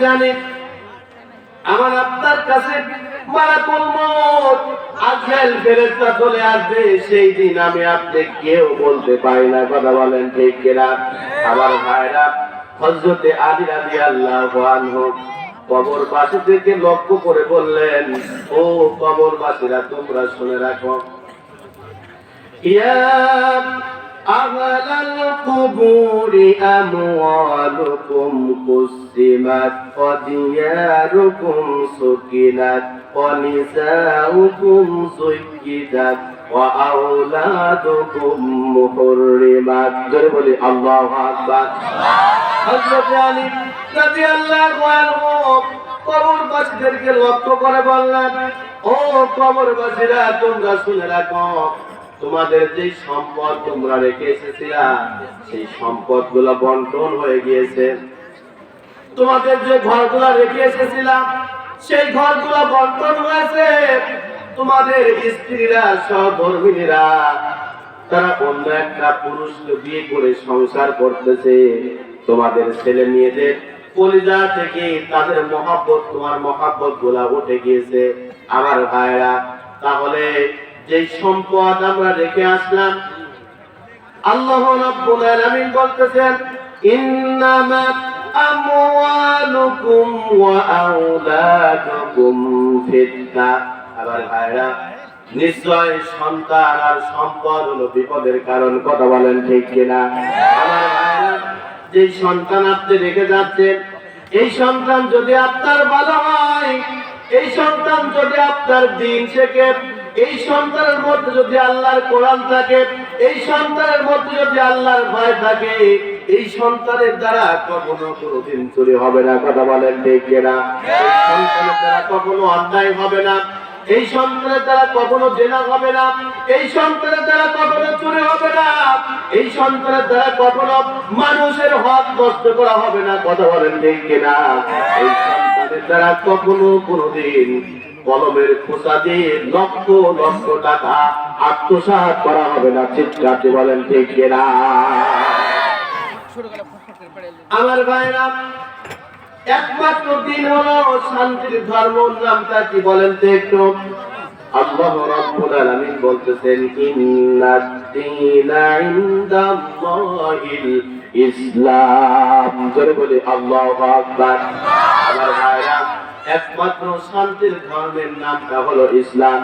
জানি আমার আপনার কাছে মালাকুল মউত আজরাইল ফেরেশতা চলে আসবে, সেই দিন আমি আপনি কেউ বলতে পারি না। কথা বলেন ঠিক কিনা? আমার ভাইরা, হযরতে আলী রাদিয়াল্লাহু আনহু কবরবাসী থেকে লক্ষ্য করে বললেন, ও কবরবাসীরা, তোমরা শুনে রাখো, ইয়া আহলাল কুবুরি আমওয়ালুকুম কুসিমাত ওয়া দিয়ারুকুম সুকিনাত ওয়া নিসাউকুম সুয়্যিদাত ওয়া আওলাদুকুম মুহররিমাত। জোরে বলি আল্লাহু আকবার। হযরত আলী রাদিয়াল্লাহু আনহু কবরবাসীদেরকে লক্ষ্য করে বললেন, ও কবরবাসীরা, তোমরা শুনে রাখো, তোমাদের যে সম্পদ তোমরা রেখে এসেছিলা, সেই সম্পদ গুলো বন্টন হয়ে গিয়েছে। তোমাদের যে ঘরগুলো রেখে এসেছিলাম, সেই ঘরগুলো বন্টন হয়েছে। তোমাদের স্ত্রীরা, সহধর্মিণীরা, তারা অন্য একটা পুরুষকে বিয়ে করে সংসার করতেছে। তোমাদের ছেলে মেয়েদের কলিজা থেকে তাদের মহব্বত, তোমার মহব্বত গুলা উঠে গিয়েছে। আমার ভাইরা, তাহলে যে সম্পদ আমরা রেখে আসলাম, আল্লাহ রাব্বুল আলামিন বলতেছেন, ইন্নামা আমওয়ালুকুম ওয়া আওলাদুকুম ফিতনা। আমার ভাইরা, নিশ্চয় সন্তান আর সম্পদ হলো বিপদের কারণ। কথা বলেন ঠিক কিনা? আমার ভাইরা, যে সন্তান আপনি রেখে যাচ্ছেন, এই সন্তান যদি আপনার ভালো হয়, এই সন্তান যদি আপনার দ্বীন শেখে, এই সন্তানের মধ্যে যদি আল্লাহর কোরআন থাকে, এই সন্তানের মধ্যে যদি আল্লাহর ভয় থাকে, এই সন্তানের দ্বারা কখনো কোনোদিন চুরি হবে না। কথা বলেন ঠিক কিনা? এই সন্তানের দ্বারা কখনো অন্যায় হবে না, এই সন্তানের দ্বারা কখনো জেনা হবে না, এই সন্তানের দ্বারা কখনো চুরি হবে না, এই সন্তানের দ্বারা কখনো মানুষের হক নষ্ট করা হবে না। কথা বলেন ঠিক কিনা? এই সন্তানের দ্বারা কখনো কোনোদিন কলমের খোসা দিয়ে লক্ষ লক্ষ টাকা আত্মসাৎ করা হবে না। চিৎকার দিয়ে বলেন ঠিক কিনা? আমার ভাইরা, একমাত্র দিন হলো শান্তির ধর্ম, নামটা কি বলেন তো একটু? আল্লাহ রাব্বুল আলামিন বলতেছেন, ইন্নাদ দীনা ইনদাল্লাহিল ইসলাম। জোরে বলি আল্লাহু আকবার। আমার ভাইরা, একমাত্র শান্তির ধর্মের নামটা হলো ইসলাম।